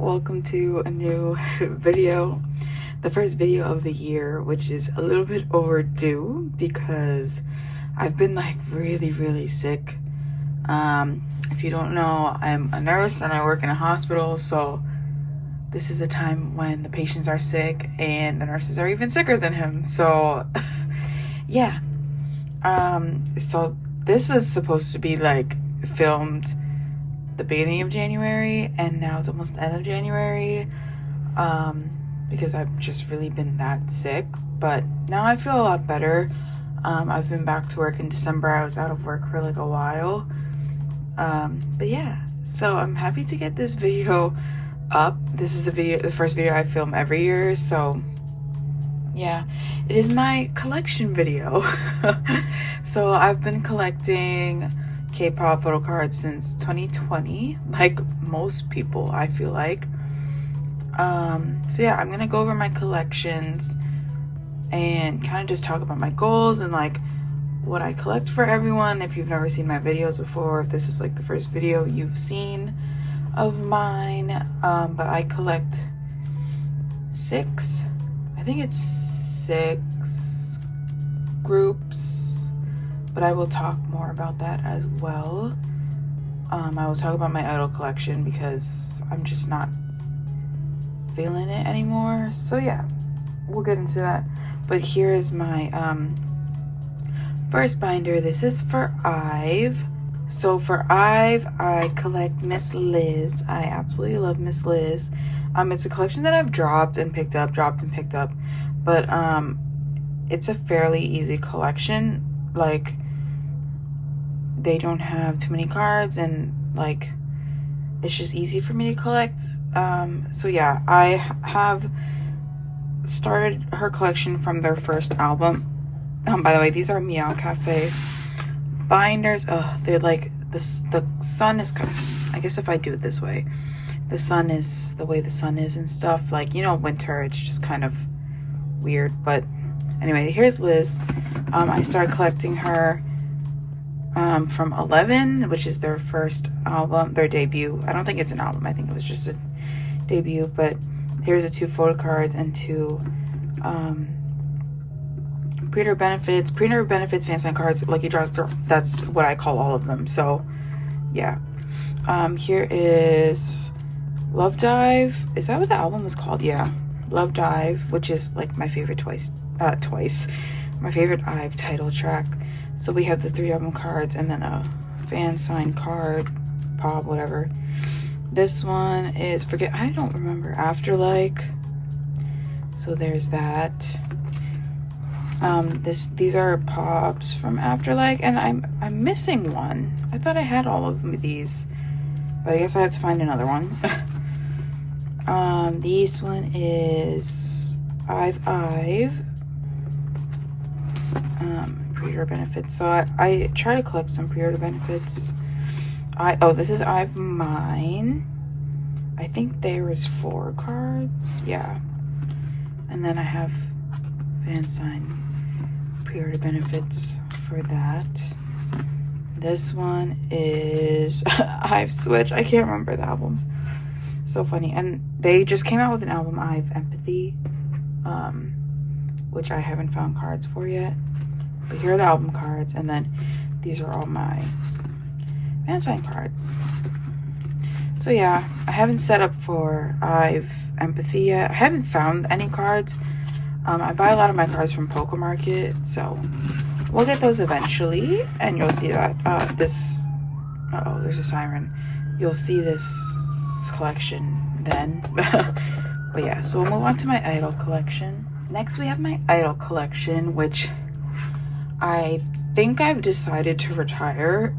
welcome to a new video, the first video of the year, which is a little bit overdue because I've been like really sick. If you don't know, I'm a nurse and I work in a hospital, so this is a time when the patients are sick and the nurses are even sicker than him. So yeah, so this was supposed to be like filmed the beginning of January, and now it's almost the end of January, because I've just really been that sick. But now I feel a lot better. I've been back to work in December. I was out of work for like a while, but yeah, so I'm happy to get this video up. This is the first video I film every year, so yeah, it is my collection video. So I've been collecting K-pop photocards since 2020, like most people, I feel like. So yeah, I'm gonna go over my collections and kind of just talk about my goals and like what I collect for everyone. If you've never seen my videos before, if this is like the first video you've seen of mine, but I collect I think it's 6 groups, but I will talk more about that as well. I will talk about my i-dle collection because I'm just not feeling it anymore. So yeah, we'll get into that. But here is my first binder. This is for IVE. So for IVE, I collect Miss Liz. I absolutely love Miss Liz. It's a collection that I've dropped and picked up, but it's a fairly easy collection. Like, they don't have too many cards, and like it's just easy for me to collect. So yeah, I have started her collection from their first album. By the way, these are meowcafe binders. They're like this, the sun is kind of, I guess if I do it this way, the sun is the way the sun is and stuff, like, you know, winter, it's just kind of weird. But anyway, here's Liz. I started collecting her from 11, which is their first album, their debut. I don't think it's an album, I think it was just a debut. But here's the 2 photo cards and 2 pre-order benefits fan sign cards, lucky draws. That's what I call all of them. So yeah, here is Love Dive. Is that what the album is called? Yeah, Love Dive, which is like my favorite my favorite IVE title track. So we have the 3 album cards and then a fan sign card, pop, whatever. This one is I don't remember, Afterlike. So there's that. These are pops from Afterlike, and I'm missing one. I thought I had all of these, but I guess I have to find another one. This one is IVE. Pre-order benefits. So I try to collect some pre-order benefits. This is IVE Mine. I think there was 4 cards. Yeah. And then I have fan sign pre-order benefits for that. This one is IVE Switch. I can't remember the album. So funny. And they just came out with an album, IVE Empathy, which I haven't found cards for yet. But here are the album cards, and then these are all my fan sign cards. So yeah, I haven't set up for IVE Empathy yet. I haven't found any cards. I buy a lot of my cards from Poke Market, so we'll get those eventually, and you'll see that there's a siren. You'll see this collection then. But yeah, so we'll move on to my i-dle collection. Next we have my i-dle collection, which I think I've decided to retire.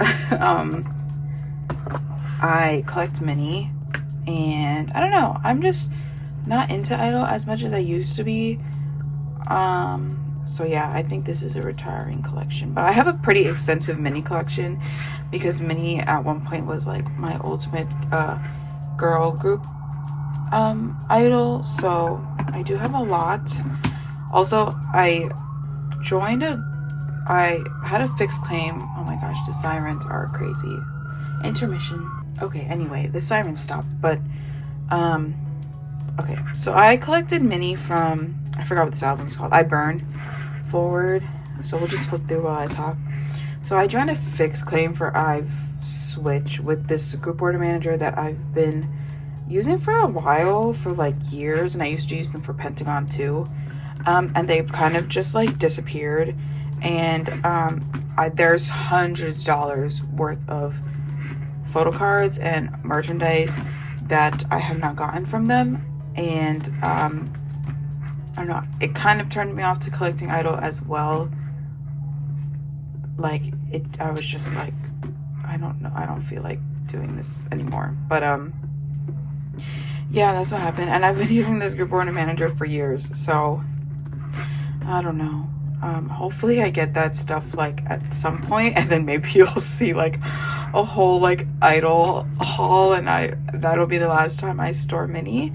I collect Minnie, and I don't know, I'm just not into i-dle as much as I used to be. So yeah, I think this is a retiring collection. But I have a pretty extensive Minnie collection because Minnie at one point was like my ultimate girl group idol. So I do have a lot. Also, I had a fixed claim. Oh my gosh, the sirens are crazy. Intermission. Okay, anyway, the siren stopped, but Okay, so I collected Minnie from, I forgot what this album's called, I Burn Forward. So we'll just flip through while I talk. So I joined a fixed claim for I've Switch with this group order manager that I've been using for a while, for like years, and I used to use them for Pentagon too. And they've kind of just like disappeared. And there's hundreds of dollars worth of photocards and merchandise that I have not gotten from them. And I don't know, it kind of turned me off to collecting i-dle as well. Like I was just like, I don't know, I don't feel like doing this anymore. But yeah, that's what happened. And I've been using this group order manager for years, so I don't know. Hopefully I get that stuff like at some point, and then maybe you'll see like a whole like i-dle haul, and that'll be the last time I store Minnie.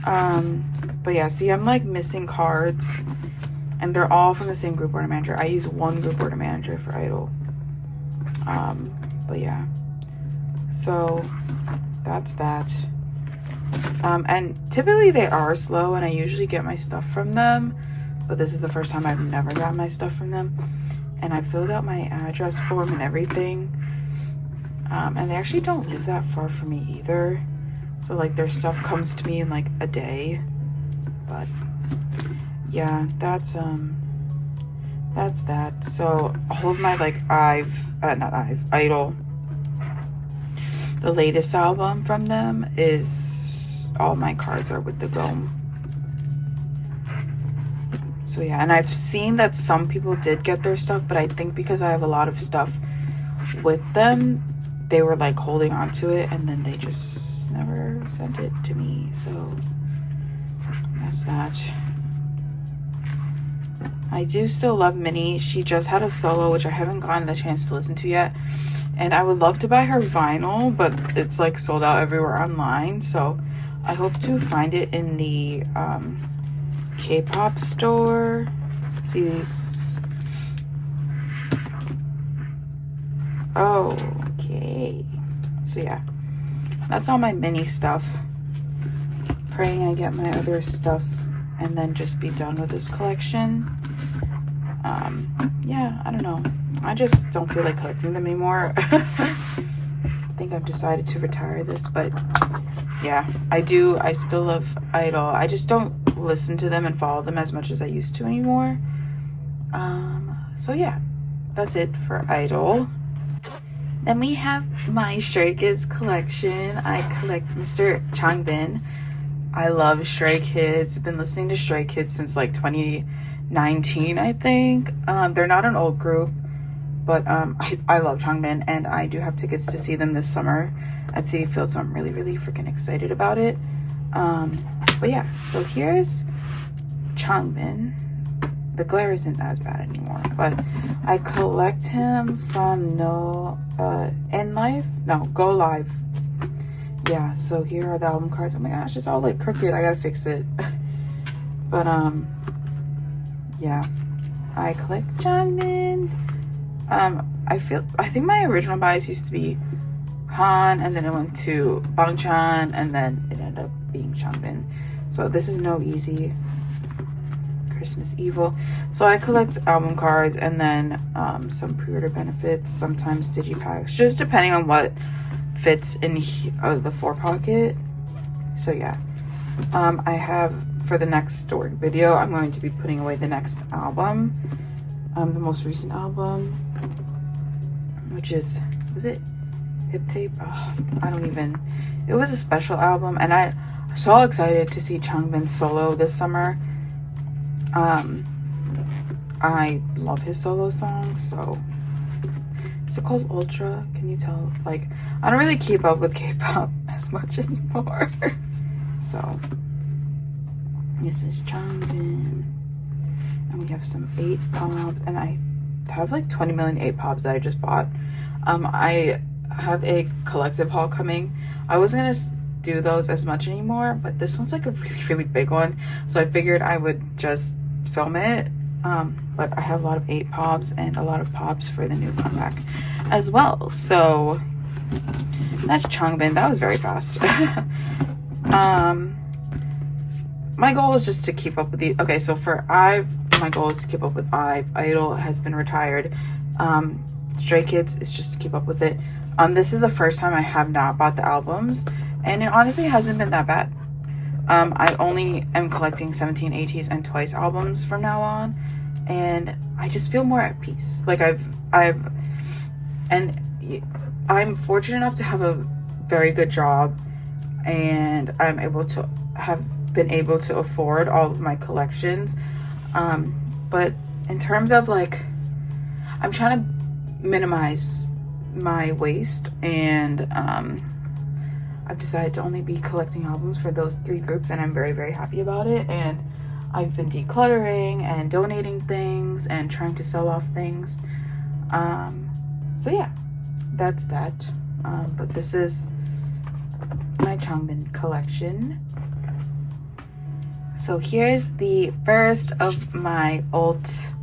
But yeah, see, I'm like missing cards, and they're all from the same group order manager. I use one group order manager for i-dle. But yeah, so that's that. And typically they are slow, and I usually get my stuff from them, but this is the first time I've never gotten my stuff from them. And I filled out my address form and everything, and they actually don't live that far from me either, so like their stuff comes to me in like a day. But yeah, that's that. So all of my like i-dle, the latest album from them is, all my cards are with the GOM. So yeah, and I've seen that some people did get their stuff, but I think because I have a lot of stuff with them, they were like holding on to it, and then they just never sent it to me. So that's that. I do still love Minnie. She just had a solo, which I haven't gotten the chance to listen to yet, and I would love to buy her vinyl, but it's like sold out everywhere online. So I hope to find it in the K-pop store. See these? Okay, so yeah, that's all my Minnie stuff. Praying I get my other stuff and then just be done with this collection. Yeah, I don't know, I just don't feel like collecting them anymore. I think I've decided to retire this, but yeah, I still love i-dle. I just don't listen to them and follow them as much as I used to anymore. So yeah, that's it for i-dle. Then we have my Stray Kids collection. I collect Mr. Changbin. I love Stray Kids. I've been listening to Stray Kids since like 2019, I think. They're not an old group, but I love Changbin, and I do have tickets to see them this summer at City Field, so I'm really freaking excited about it. But yeah, so here's Changbin. The glare isn't as bad anymore, but I collect him from Go Live. Yeah, so here are the album cards. Oh my gosh, it's all like crooked. I gotta fix it. But yeah, I collect Changbin. I think my original bias used to be Han, and then it went to Bangchan, and then it ended up being Changbin. So this is No Easy, Christmas Evil. So I collect album cards, and then some pre-order benefits, sometimes digipacks, just depending on what fits in the 4-pocket. So yeah, I have, for the next story video, I'm going to be putting away the next album, the most recent album, which is, was it Hip Tape? Oh, I don't even, it was a special album, and I'm so excited to see Changbin solo this summer. I love his solo songs. So is it called Ultra? Can you tell? Like, I don't really keep up with K-pop as much anymore. So this is Changbin, and we have some 8-pop, and I have like 20 million 8-pops that I just bought. I have a collective haul coming. I wasn't gonna do those as much anymore, but this one's like a really big one, so I figured I would just film it. But I have a lot of 8-pops and a lot of pops for the new comeback as well. So that's Changbin. That was very fast. My goal is just to keep up with the, okay, so for IVE, my goal is to keep up with IVE. i-dle has been retired. Stray Kids is just to keep up with it. This is the first time I have not bought the albums, and it honestly hasn't been that bad. I only am collecting 17 ateez and Twice albums from now on, and I just feel more at peace. Like and I'm fortunate enough to have a very good job, and I'm been able to afford all of my collections. But in terms of like, I'm trying to minimize my waste, and I've decided to only be collecting albums for those 3 groups, and I'm very, very happy about it. And I've been decluttering and donating things and trying to sell off things. So yeah, that's that. But this is my Changbin collection. So here's the first of my alt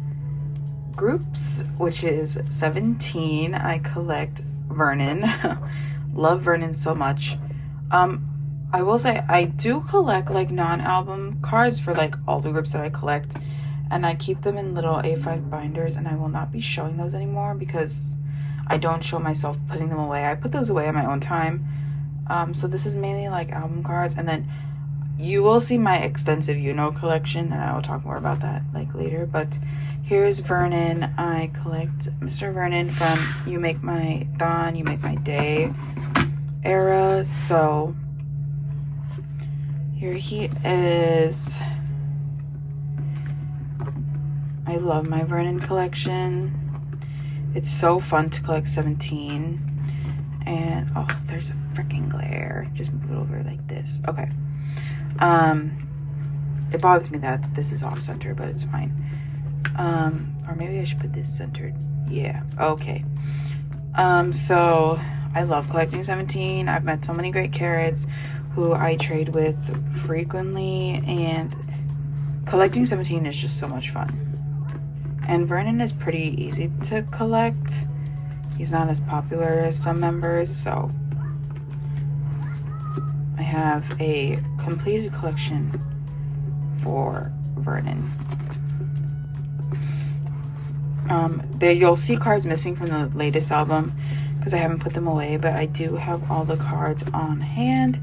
groups, which is 17. I collect Vernon. Love Vernon so much. I will say I do collect like non-album cards for like all the groups that I collect, and I keep them in little A5 binders, and I will not be showing those anymore because I don't show myself putting them away. I put those away on my own time. So this is mainly like album cards, and then you will see my extensive yunho collection, and I will talk more about that like later. But here's Vernon. I collect Mr. Vernon from You Make My Dawn, You Make My Day era. So here he is. I love my Vernon collection. It's so fun to collect 17. And oh, there's a freaking glare. Just move it over like this. Okay. It bothers me that this is off center, but it's fine. Or maybe I should put this centered. Yeah, okay. So I love collecting 17. I've met so many great carrots who I trade with frequently, and collecting 17 is just so much fun. And Vernon is pretty easy to collect. He's not as popular as some members, so I have a completed collection for Vernon. There you'll see cards missing from the latest album because I haven't put them away, but I do have all the cards on hand,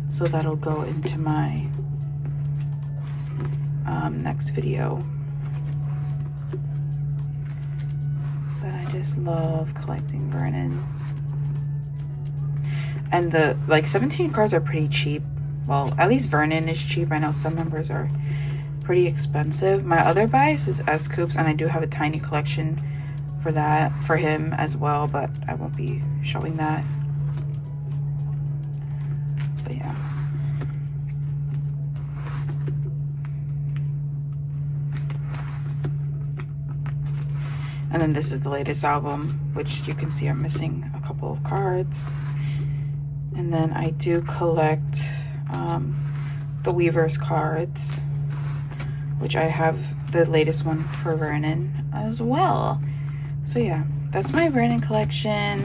so that'll go into my next video. But I just love collecting Vernon. And the like 17 cards are pretty cheap. Well, at least Vernon is cheap. I know some members are pretty expensive. My other bias is S Coops, and I do have a tiny collection for that for him as well, but I won't be showing that. But yeah. And then this is the latest album, which you can see I'm missing a couple of cards. And then I do collect the Weavers cards, which I have the latest one for Vernon as well. So yeah, that's my Vernon collection.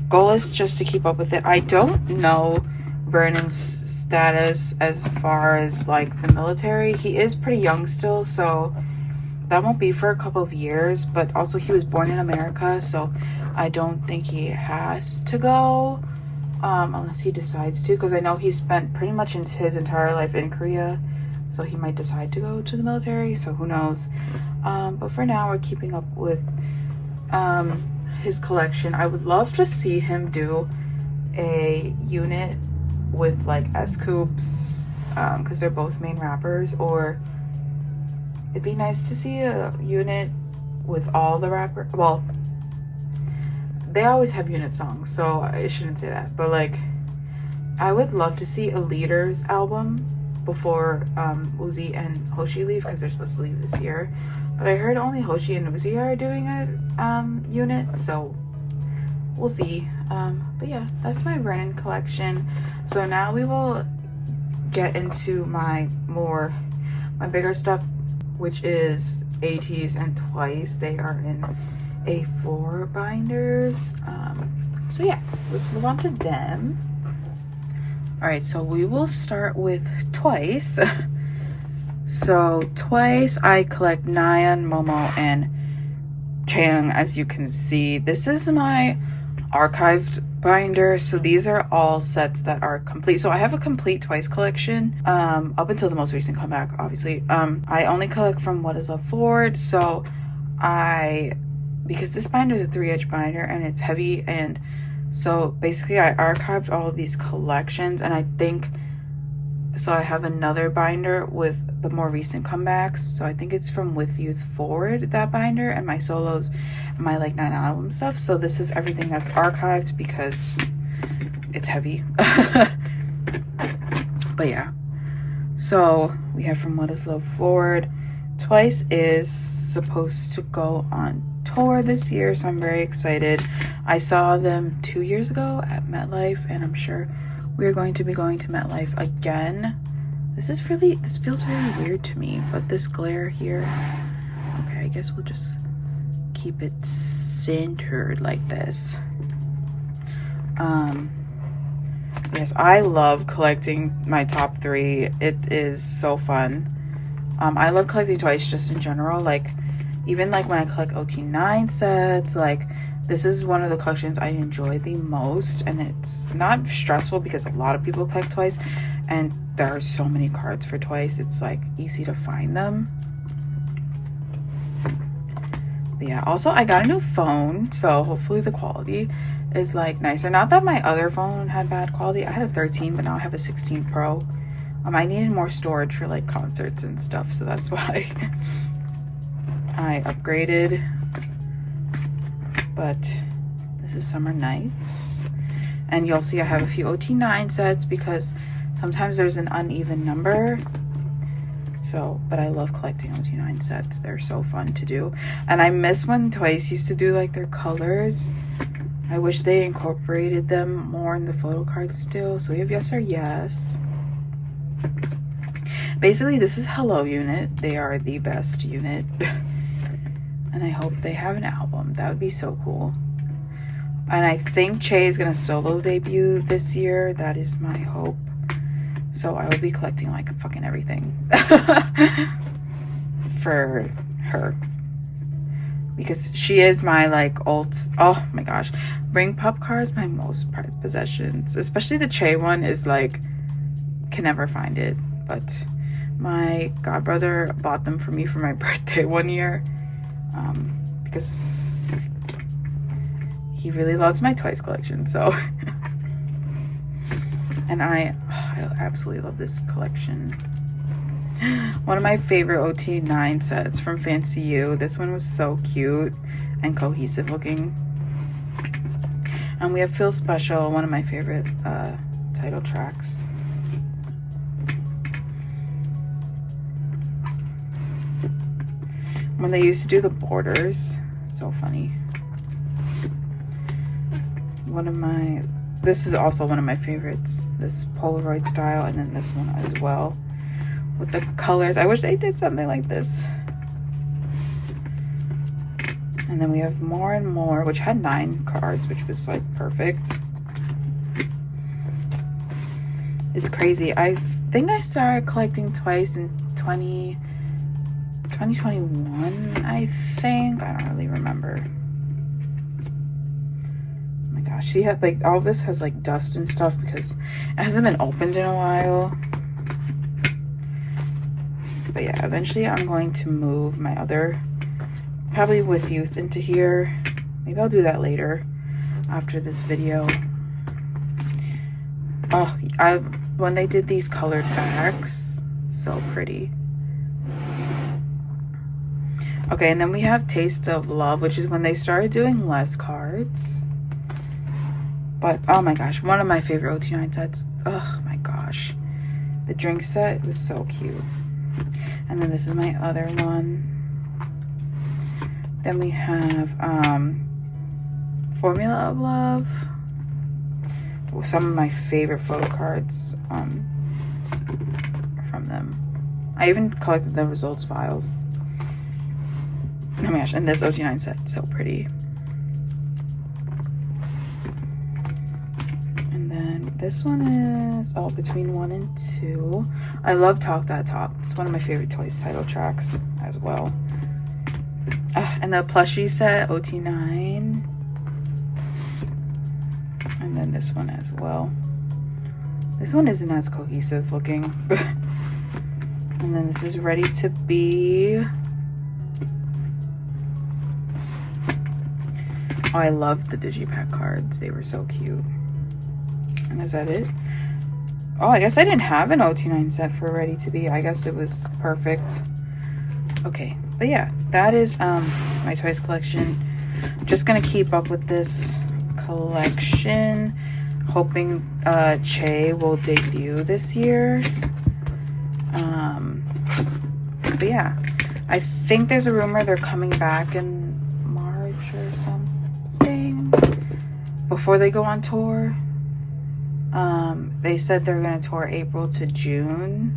Goal is just to keep up with it. I don't know Vernon's status as far as like the military. He is pretty young still, so that won't be for a couple of years. But also he was born in America, so I don't think he has to go. Unless he decides to, because I know he spent pretty much his entire life in Korea, so he might decide to go to the military, so who knows. But for now, we're keeping up with his collection. I would love to see him do a unit with like S Coops, because they're both main rappers, or it'd be nice to see a unit with all the rappers. Well, they always have unit songs, so I shouldn't say that, but like I would love to see a Leaders album before Uzi and Hoshi leave, because they're supposed to leave this year. But I heard only Hoshi and Uzi are doing a unit, so we'll see. But yeah, that's my Vernon collection. So now we will get into my bigger stuff, which is ateez and Twice. They are in A4 binders. So yeah, let's move on to them. All right, so we will start with Twice. So Twice, I collect Nayeon, Momo, and Chaeyoung. As you can see, this is my archived binder, so these are all sets that are complete. So I have a complete Twice collection up until the most recent comeback, obviously. I only collect from What Is Love forward, so because this binder is a 3-edge binder and it's heavy, and so basically I archived all of these collections, and I think so I have another binder with the more recent comebacks. So I think it's from With Youth forward, that binder, and my solos and my like 9 album stuff. So this is everything that's archived because it's heavy. But yeah, so we have from What Is Love forward. Twice is supposed to go on tour this year, so I'm very excited. I saw them 2 years ago at MetLife, and I'm sure we're going to be going to MetLife again. This feels really weird to me, but this glare here, okay, I guess we'll just keep it centered like this. Yes, I love collecting my top 3. It is so fun. I love collecting Twice just in general, like even like when I collect OT9 sets, like this is one of the collections I enjoy the most, and it's not stressful because a lot of people collect Twice and there are so many cards for Twice. It's like easy to find them. But yeah, also I got a new phone, so hopefully the quality is like nicer. Not that my other phone had bad quality. I had a 13, but now I have a 16 Pro. I needed more storage for like concerts and stuff, so that's why I upgraded. But this is Summer Nights, and you'll see I have a few OT9 sets because sometimes there's an uneven number. So, but I love collecting OT9 sets. They're so fun to do, and I miss when Twice used to do like their colors. I wish they incorporated them more in the photo card still. So we have Yes or Yes. Basically, this is Hello Unit. They are the best unit. And I hope they have an album. That would be so cool. And I think Che is gonna solo debut this year. That is my hope. So I will be collecting like fucking everything for her, because she is my like oh my gosh, Ring Pop car is my most prized possessions. Especially the Che one is like, can never find it. But my godbrother bought them for me for my birthday one year. Because he really loves my Twice collection, so and I absolutely love this collection. One of my favorite OT9 sets from Fancy You. This one was so cute and cohesive looking. And we have Feel Special, one of my favorite title tracks. When they used to do the borders, so funny. This is also one of my favorites, this Polaroid style, and then this one as well with the colors. I wish they did something like this. And then we have More and More, which had 9 cards, which was like perfect. It's crazy. I think I started collecting Twice in 2021, I think. I don't really remember. Oh my gosh, see how like all this has like dust and stuff because it hasn't been opened in a while. But yeah, eventually I'm going to move my other, probably With Youth, into here. Maybe I'll do that later after this video. Oh, when they did these colored backs, so pretty. Okay, and then we have Taste of Love, which is when they started doing less cards. But oh my gosh, one of my favorite OT9 sets. Oh my gosh, the drink set was so cute. And then this is my other one. Then we have Formula of Love. Some of my favorite photo cards from them. I even collected the results files. Oh my gosh, and this OT9 set, so pretty. And then this one is between 1 and 2. I love Talk That Talk. It's one of my favorite Twice title tracks as well. And the plushie set, OT9. And then this one as well. This one isn't as cohesive looking. And then this is Ready to Be. Oh, I loved the digipack cards. They were so cute. And is that it? Oh, I guess I didn't have an OT9 set for Ready to Be. I guess it was perfect. Okay, but yeah, that is my Twice collection. Just gonna keep up with this collection, hoping Chae will debut this year. But yeah, I think there's a rumor they're coming back in March or something before they go on tour. They said they're gonna tour April to June.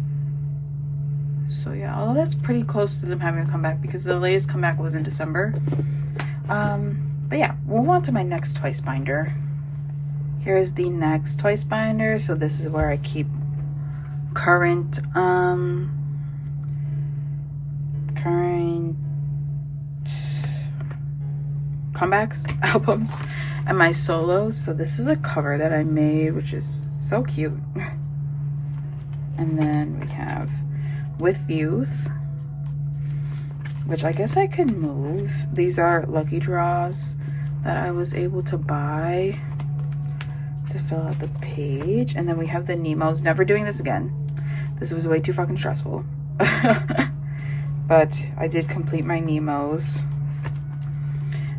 So yeah, although that's pretty close to them having to come back because the latest comeback was in December. But yeah, we'll move on to my next Twice binder. Here's the next Twice binder. So this is where I keep current comebacks, albums, and my solos. So this is a cover that I made, which is so cute. And then we have With Youth, which I guess I can move. These are lucky draws that I was able to buy to fill out the page. And then we have the Nemos. Never doing this again. This was way too fucking stressful. But I did complete my Nemos.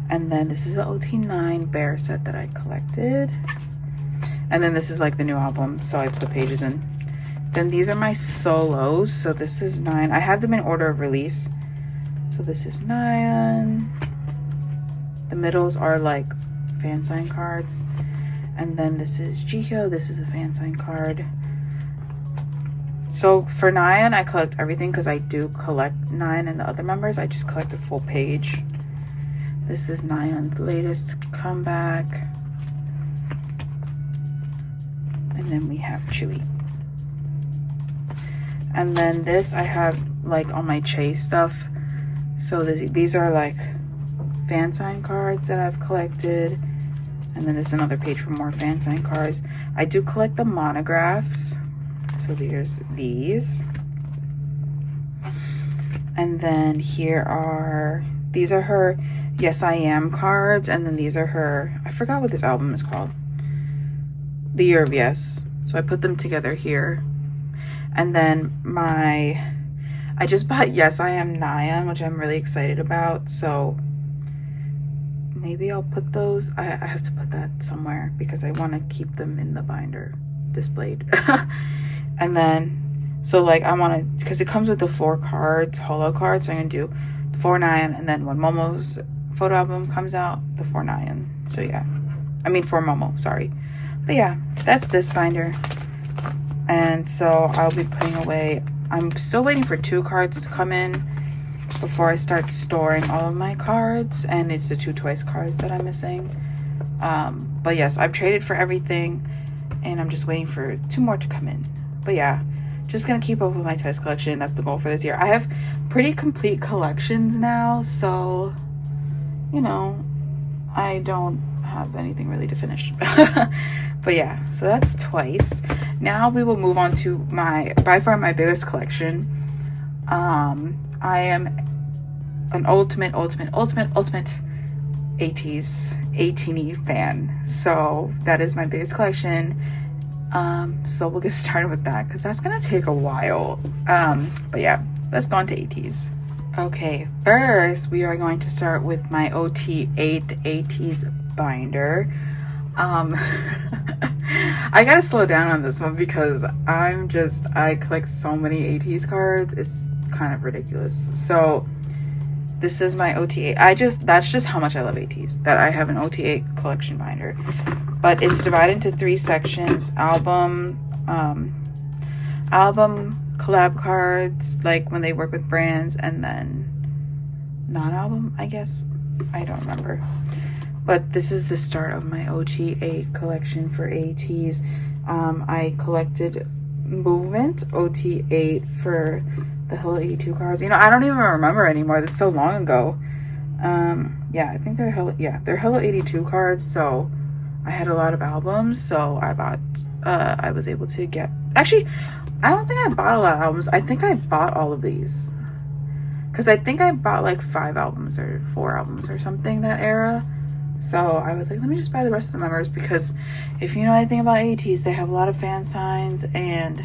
And then this is the OT9 bear set that I collected. And then this is like the new album, so I put pages in. Then these are my solos. So this is 9. I have them in order of release. So this is nayeon. The middles are like fan sign cards. And then this is Jihyo. This is a fan sign card. So for nayeon, I collect everything because I do collect nayeon and the other members. I just collect a full page. This is nayeon's latest comeback. And then we have Chewy. And then this I have like all my Chae stuff. So these are like fan sign cards that I've collected. And then there's another page for more fan sign cards. I do collect the monographs. So there's these. And then these are her Yes I Am cards. And then these are her, I forgot what this album is called. The Year of Yes. So I put them together here. And then I just bought Yes I Am nayeon, which I'm really excited about. So maybe I'll put those. I have to put that somewhere because I want to keep them in the binder displayed. And then, so like I want to, because it comes with the 4 cards, holo cards. So I'm going to do 4 nayeon, and then when Momo's photo album comes out, the 4 nayeon. So yeah, I mean 4 Momo, sorry. But yeah, that's this binder. And so I'll be putting away, I'm still waiting for 2 cards to come in before I start storing all of my cards. And it's the 2 Twice cards that I'm missing. But yes, I've traded for everything and I'm just waiting for 2 more to come in. But yeah, just gonna keep up with my Twice collection. That's the goal for this year. I have pretty complete collections now, so you know, I don't have anything really to finish. But yeah, so that's Twice. Now we will move on to by far my biggest collection. I am an ultimate ateez fan, so that is my biggest collection. So we'll get started with that because that's gonna take a while. But yeah, let's go on to ateez. Okay, first we are going to start with my OT8 ateez binder. I gotta slow down on this one because I collect so many ateez cards, it's kind of ridiculous. So this is my OT8. That's just how much I love ateez, that I have an OT8 collection binder. But it's divided into 3 sections: album, collab cards, like when they work with brands, and then non-album, I guess. I don't remember. But this is the start of my OT8 collection for ateez. I collected Movement OT8 for the Hello 82 cards. You know, I don't even remember anymore. This is so long ago. Yeah, I think they're Hello 82 cards. So I had a lot of albums. So I bought, I was able to get, actually, I don't think I bought a lot of albums. I think I bought all of these. Because I think I bought like 5 albums or 4 albums or something that era. So I was like, let me just buy the rest of the members, because if you know anything about ateez, they have a lot of fan signs and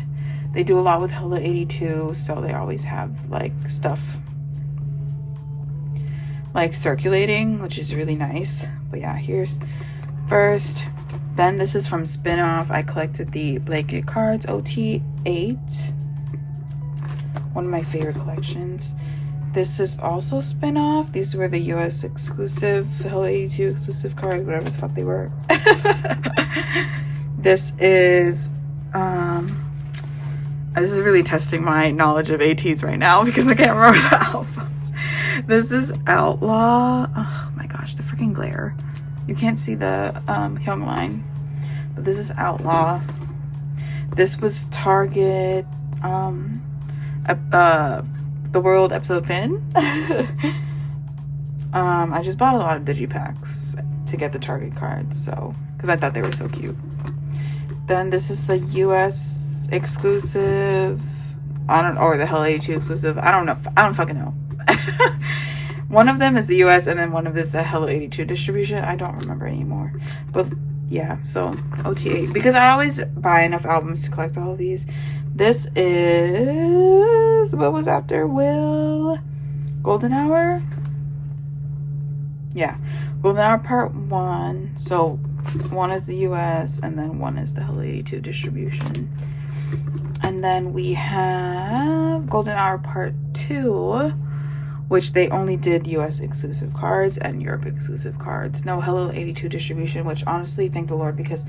they do a lot with Hello 82. So they always have like stuff like circulating, which is really nice. But yeah, here's first. Then this is from Spinoff. I collected the blanket cards OT8. One of my favorite collections. This is also Spinoff. These were the US exclusive, Hello 82 exclusive cards, whatever the fuck they were. This is really testing my knowledge of ateez right now because I can't remember the albums. This is Outlaw. Oh my gosh, the freaking glare. You can't see the Chaeyoung line. But this is Outlaw. This was Target the World episode fin. I just bought a lot of digipacks to get the Target cards, so because I thought they were so cute. Then this is the US exclusive, or the Hello 82 exclusive. I don't know. I don't fucking know. One of them is the US, and then one of this is the Hello 82 distribution. I don't remember anymore, but yeah. So OT8, because I always buy enough albums to collect all of these. This is what was after Will Golden Hour. Yeah, Golden Hour Part 1. So one is the US and then one is the Hello 82 distribution. And then we have Golden Hour Part 2, which they only did US exclusive cards and Europe exclusive cards. No Hello 82 distribution, which honestly, thank the Lord, because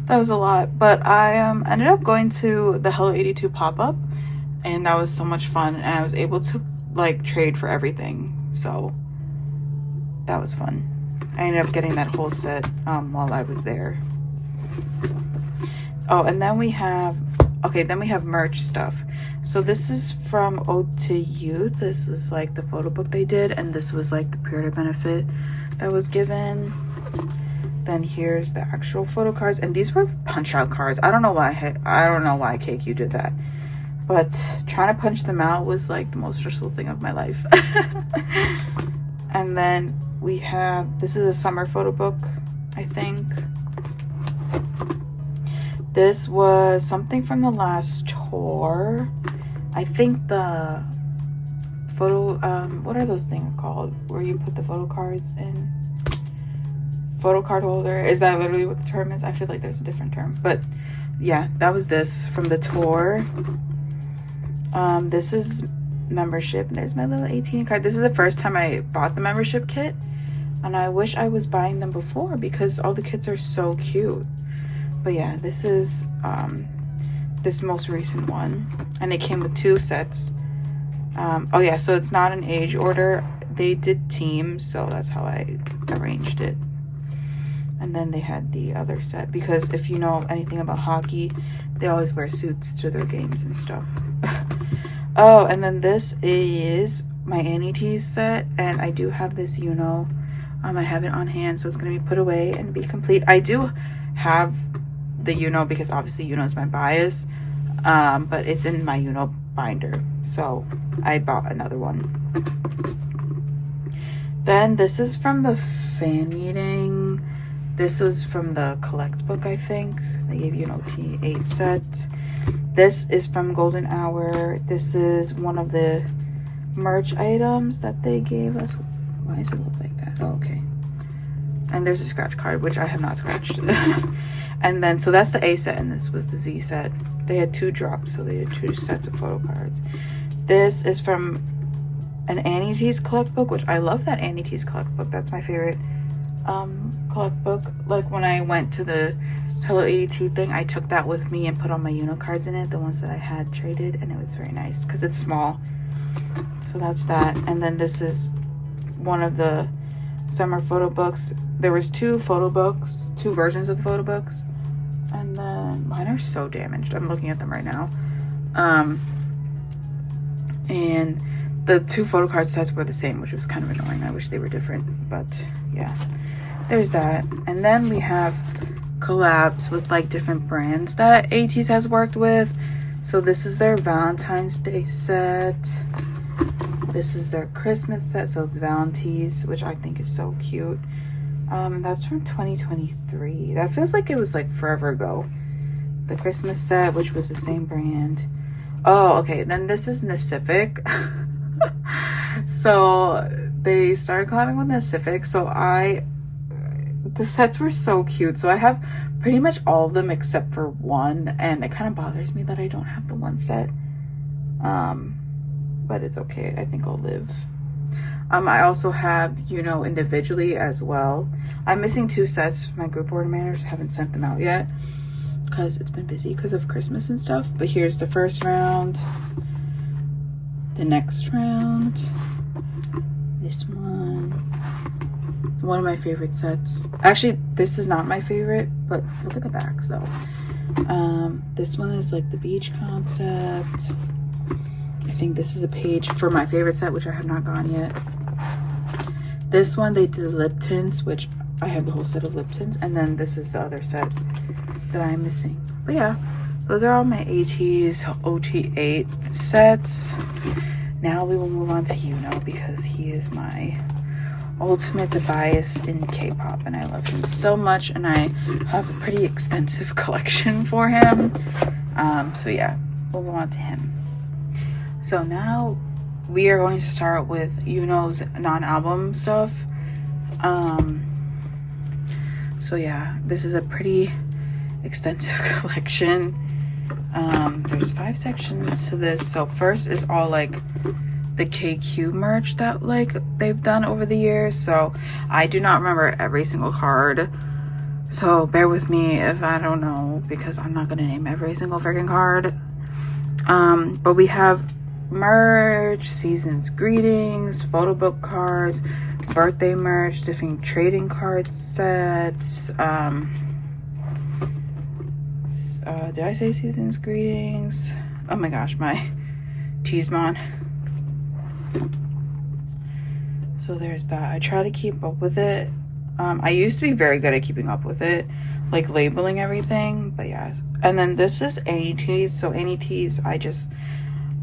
that was a lot. But I ended up going to the Hello 82 pop-up, and that was so much fun, and I was able to like trade for everything, so that was fun. I ended up getting that whole set while I was there. Oh, and then we have merch stuff. So this is from Ode to Youth. This was like the photo book they did, and this was like the period of benefit that was given. Then here's the actual photo cards, and these were punch out cards. I don't know why KQ did that, but trying to punch them out was like the most stressful thing of my life. And then we have, this is a summer photo book, I think. This was something from the last tour. I think the photo, what are those things called where you put the photo cards in? Photo card holder. Is that literally what the term is? I feel like there's a different term, but yeah, that was this from the tour. This is membership, and there's my little 18 card. This is the first time I bought the membership kit, and I wish I was buying them before because all the kits are so cute. But yeah, this is this most recent one, and it came with 2 sets. Oh yeah, so it's not an age order. They did teams, so that's how I arranged it. And then they had the other set, because if you know anything about hockey, they always wear suits to their games and stuff. Oh, and then this is my ateez set, and I do have this Yunho. I have it on hand, so it's going to be put away and be complete. I do have the Yunho because obviously Yunho is my bias, but it's in my Yunho binder, so I bought another one. Then this is from the fan meeting. This was from the collect book, I think. They gave you an OT8 set. This is from Golden Hour. This is one of the merch items that they gave us. Why does it look like that? Oh, okay. And there's a scratch card, which I have not scratched. And then, so that's the A set, and this was the Z set. They had 2 drops, so they had 2 sets of photo cards. This is from an ateez collect book, which I love that ateez collect book. That's my favorite collect book. Like when I went to the Hello 82 thing, I took that with me and put all my Yunho cards in it, the ones that I had traded, and it was very nice because it's small. So that's that. And then this is one of the summer photo books. There was two photo books, two versions of the photo books. And then mine are so damaged. I'm looking at them right now. And the two photo card sets were the same, which was kind of annoying. I wish they were different, but yeah, there's that. And then we have collabs with like different brands that ateez has worked with. So this is their Valentine's Day set. This is their Christmas set, so it's Valentine's, which I think is so cute. That's from 2023. That feels like it was like forever ago. The Christmas set, which was the same brand. Oh, okay. Then this is Pacific. So they started collabing with Pacific. So the sets were so cute. So I have pretty much all of them except for one, and it kind of bothers me that I don't have the one set. But it's okay. I think I'll live. I also have Yunho individually as well. I'm missing two sets. My group board managers haven't sent them out yet because it's been busy because of Christmas and stuff. But here's the first round, the next round, this one of my favorite sets. Actually, this is not my favorite, but look at the backs though. This one is like the beach concept. I think this is a page for my favorite set, which I have not gone yet. This one, they did lip tints, which I have the whole set of lip tints. And then this is the other set that I'm missing. But yeah, those are all my ateez OT8 sets. Now we will move on to Yunho because he is my ultimate bias in K-pop. And I love him so much. And I have a pretty extensive collection for him. So yeah, we'll move on to him. So now we are going to start with Yunho's non-album stuff. So yeah, this is a pretty extensive collection. There's 5 sections to this. So first is all like the KQ merch that like they've done over the years. So I do not remember every single card. So bear with me if I don't know, because I'm not gonna name every single freaking card. But we have merch, season's greetings, photo book cards, birthday merch, different trading card sets. Did I say season's greetings? Oh my gosh, my Cheesemon. So there's that. I try to keep up with it. I used to be very good at keeping up with it, like labeling everything, but yeah. And then this is ateez. So ateez,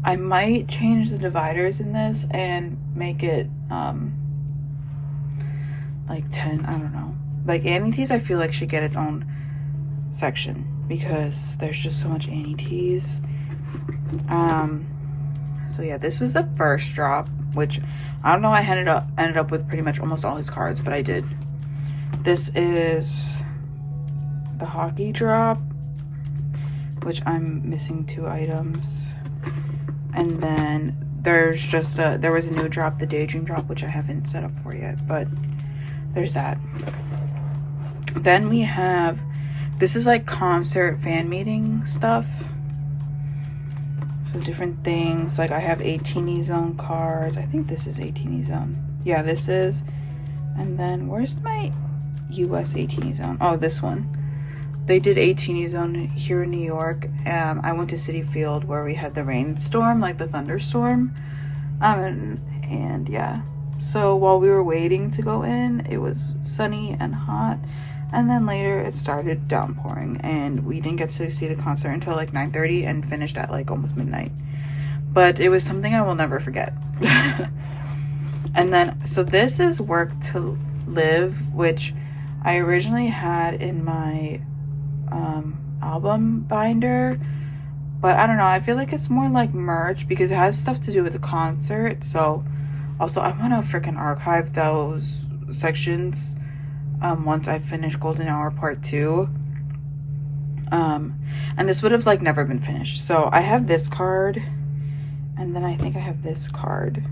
I might change the dividers in this and make it like 10, I don't know. Like ateez, I feel like should get its own section because there's just so much ateez. So yeah, this was the first drop, which I don't know, I ended up with pretty much almost all his cards, but I did. This is the hockey drop, which I'm missing 2 items. And then there was a new drop, the daydream drop, which I haven't set up for yet, but there's that. Then we have, this is like concert fan meeting stuff. So different things, like I have ateez zone cards. I think this is ateez zone. Yeah, this is. And then where's my US ateez zone? Oh, this one. They did ateez zone here in New York. I went to Citi Field where we had the rainstorm, like the thunderstorm. And yeah. So while we were waiting to go in, it was sunny and hot. And then later it started downpouring. And we didn't get to see the concert until like 9:30 and finished at like almost midnight. But it was something I will never forget. And then, so this is Work to Live, which I originally had in my album binder, but I don't know, I feel like it's more like merch because it has stuff to do with the concert. So also I want to freaking archive those sections once I finish Golden Hour Part 2. And this would have like never been finished. So I have this card, and then I think I have this card.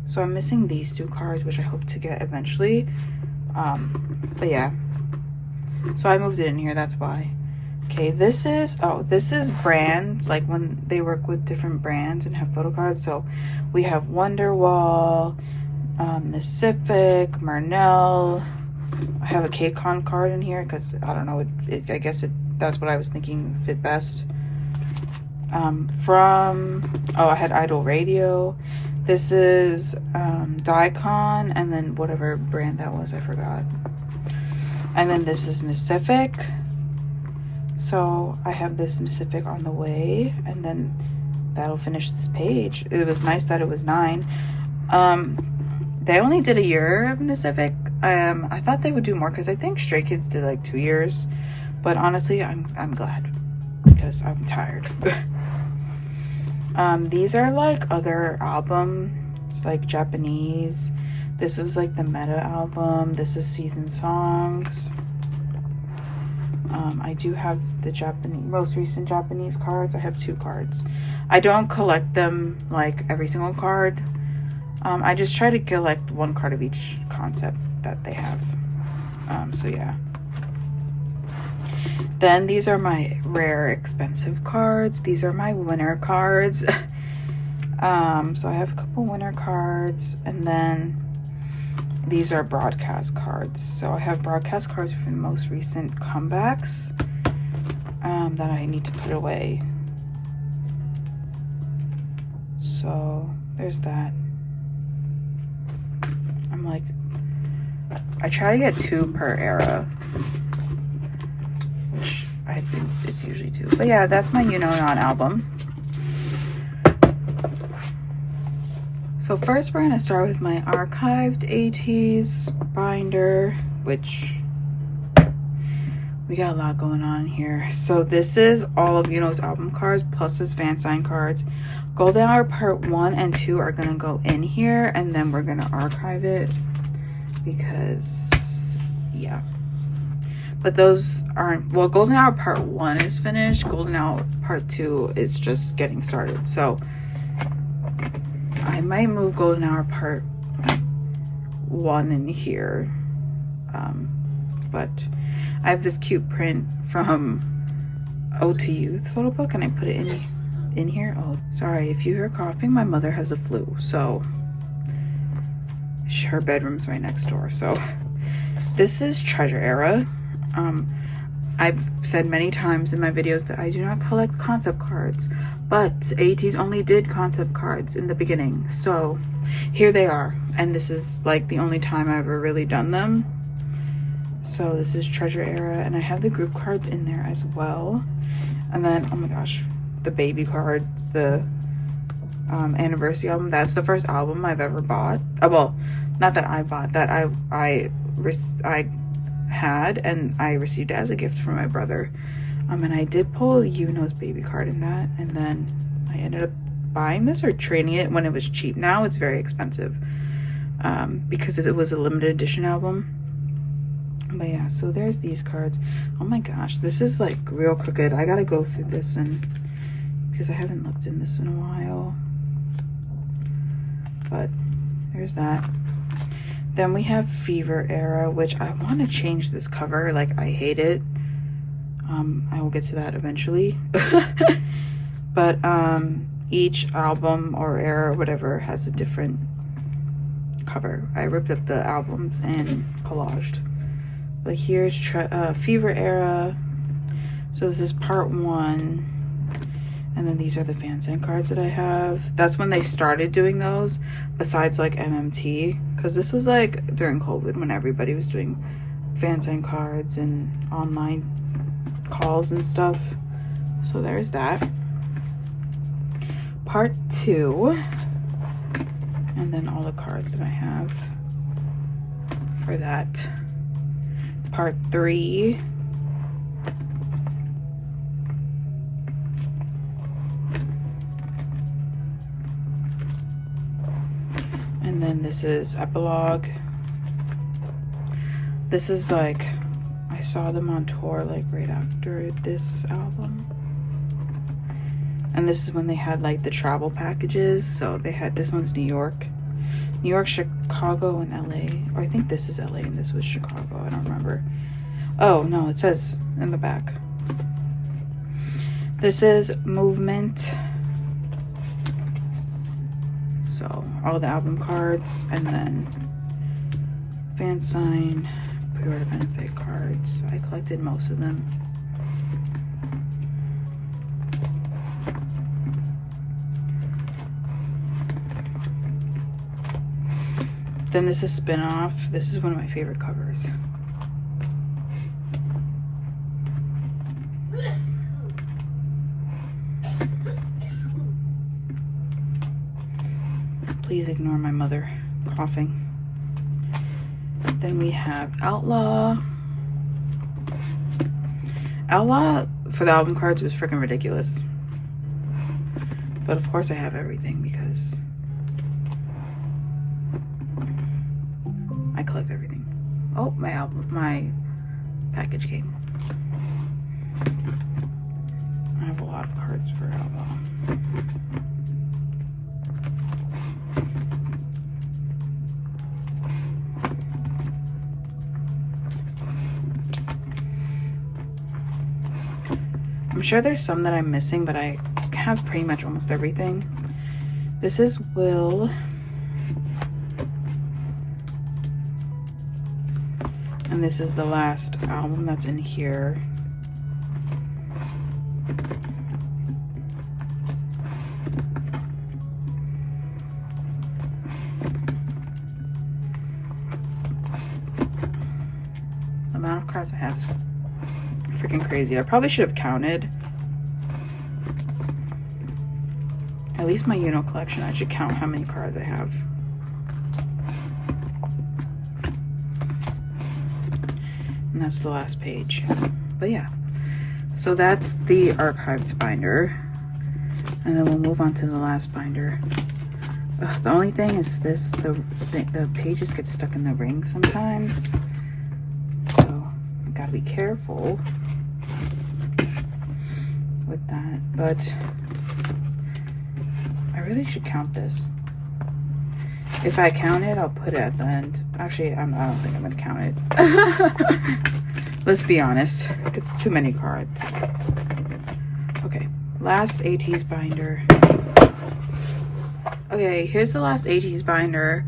So I'm missing these 2 cards, which I hope to get eventually. But yeah, so I moved it in here, that's why. Okay, this is brands, like when they work with different brands and have photo cards. So we have Wonderwall, Pacific, Marnell. I have a KCON card in here because I don't know, I guess that's what I was thinking fit best. I had i-dle radio. This is Daikon, and then whatever brand that was, I forgot. And then this is Pacific. So I have this Pacific on the way, and then that'll finish this page. It was nice that it was 9. They only did a year of Pacific. I thought they would do more because I think Stray Kids did like 2 years, but honestly, I'm glad because I'm tired. These are like other albums, like Japanese. This was like the Meta album. This is Season Songs. I do have the most recent Japanese cards. I have 2 cards. I don't collect them like every single card. I just try to collect 1 card of each concept that they have. So yeah. Then these are my rare expensive cards. These are my winner cards. So I have a couple winner cards, and then these are broadcast cards. So I have broadcast cards for the most recent comebacks that I need to put away. So there's that. I'm like, I try to get 2 per era, which I think it's usually 2. But yeah, that's my Yunho album. So first we're going to start with my archived ateez binder, which we got a lot going on here. So this is all of Yunho's album cards plus his fan sign cards. Golden Hour Part 1 and 2 are going to go in here, and then we're going to archive it because, yeah. But those aren't, well, Golden Hour Part 1 is finished. Golden Hour Part 2 is just getting started. So I might move Golden Hour Part 1 in here. But I have this cute print from Ode to Youth photo book, and I put it in here. Oh, sorry if you hear coughing, my mother has a flu, so her bedroom's right next door. So this is Treasure Era. I've said many times in my videos that I do not collect concept cards, but ateez only did concept cards in the beginning, so here they are, and this is like the only time I've ever really done them. So this is Treasure Era, and I have the group cards in there as well. And then, oh my gosh, the baby cards, the anniversary album. That's the first album I've ever bought. Well, not that I bought, that I had, and I received it as a gift from my brother. And I did pull Yunho's baby card in that, and then I ended up buying this or trading it when it was cheap. Now it's very expensive because it was a limited edition album. But yeah, so there's these cards. Oh my gosh, this is like real crooked. I gotta go through this, and because I haven't looked in this in a while. But there's that. Then we have Fever Era, which I want to change this cover. Like, I hate it. I will get to that eventually. But each album or era or whatever has a different cover. I ripped up the albums and collaged. But here's Fever Era. So this is part 1. And then these are the fan sign cards that I have. That's when they started doing those, besides like MMT. Because this was like during COVID when everybody was doing fan sign cards and online calls and stuff. So there's that. Part 2. And then all the cards that I have for that. Part 3. And then this is Epilogue. This is like, I saw them on tour like right after this album. And this is when they had like the travel packages. So they had, this one's New York, Chicago, and LA. Or I think this is LA and this was Chicago. I don't remember. Oh no, it says in the back. This is Movement. So all the album cards, and then fan sign, pre-order benefit cards. I collected most of them. Then this is spin-off. This is one of my favorite covers. Please ignore my mother coughing. Then we have Outlaw. Outlaw for the album cards was freaking ridiculous. But of course I have everything because I collect everything. Oh, my package came. I have a lot of cards for Outlaw. I'm sure there's some that I'm missing, but I have pretty much almost everything. This is Will. And this is the last album that's in here. The amount of cards I have is freaking crazy. I probably should have counted. At least my Yunho collection, I should count how many cards I have. And that's the last page. But yeah, so that's the archives binder, and then we'll move on to the last binder. Ugh, the only thing is this, the pages get stuck in the ring sometimes, so I gotta be careful with that. But I really should count this. If I count it, I'll put it at the end. Actually, I don't think I'm gonna count it. Let's be honest, it's too many cards. Okay, last ateez binder. Okay, here's the last ateez binder.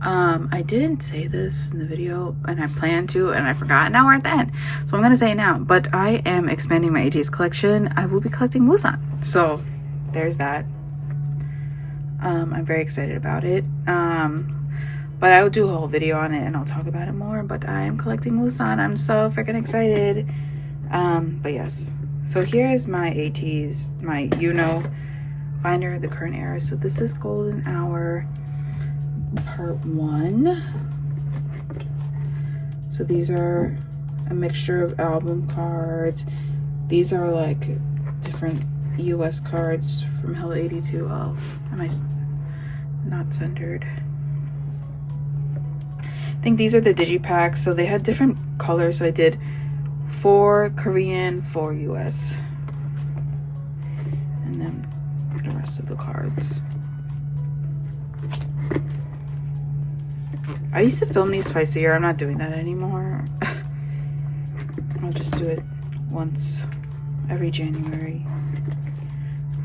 I didn't say this in the video, and I planned to, and I forgot. Now we're at the end, so I'm gonna say it now. But I am expanding my ateez collection. I will be collecting Musan, so there's that. I'm very excited about it. But I will do a whole video on it and I'll talk about it more. But I am collecting Musan. I'm so freaking excited. But yes, so here is my ateez, my Yunho binder, the current era. So this is Golden Hour part 1. So these are a mixture of album cards. These are like different US cards from Hello 82. Oh, am I not centered? I think these are the digipacks. So they had different colors. So I did 4 Korean, 4 US, and then the rest of the cards. I used to film these twice a year. I'm not doing that anymore. I'll just do it once every January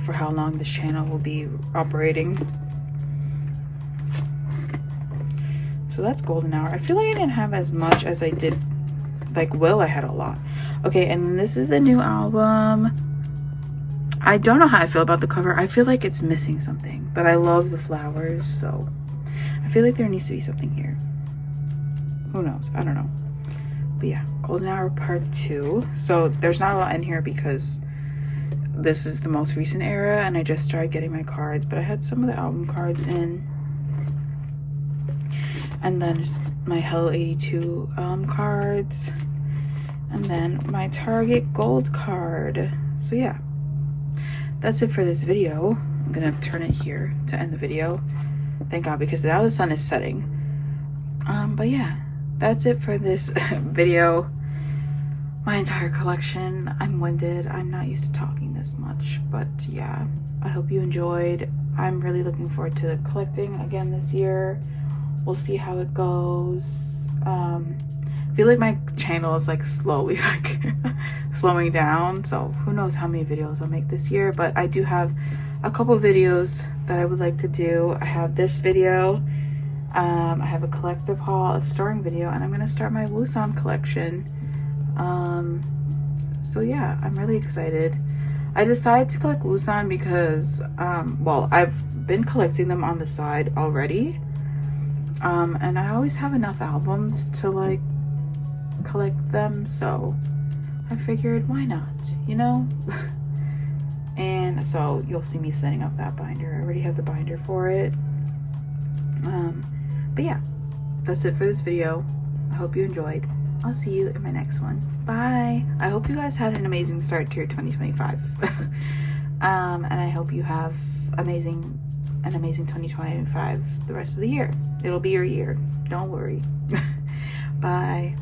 for how long this channel will be operating. So that's Golden Hour. I feel like I didn't have as much as I did like Will. I had a lot. Okay, and then this is the new album. I don't know how I feel about the cover. I feel like it's missing something, but I love the flowers, so I feel like there needs to be something here. Who knows? I don't know. But yeah, Golden Hour part 2. So there's not a lot in here because this is the most recent era and I just started getting my cards, but I had some of the album cards in. And then just my Hello 82 cards. And then my Target gold card. So yeah, that's it for this video. I'm gonna turn it here to end the video. Thank God, because now the sun is setting. But yeah, that's it for this video. My entire collection. I'm winded. I'm not used to talking this much, but yeah, I hope you enjoyed. I'm really looking forward to collecting again this year. We'll see how it goes. I feel like my channel is like slowly like slowing down, so who knows how many videos I'll make this year. But I do have a couple videos that I would like to do. I have this video, I have a collective haul, a starring video, and I'm gonna start my Woosan collection. So yeah, I'm really excited. I decided to collect Woosan because well, I've been collecting them on the side already, and I always have enough albums to like collect them, so I figured why not, you know. And so you'll see me setting up that binder. I already have the binder for it. But yeah, that's it for this video. I hope you enjoyed. I'll see you in my next one. Bye. I hope you guys had an amazing start to your 2025. And I hope you have an amazing 2025 the rest of the year. It'll be your year, don't worry. Bye.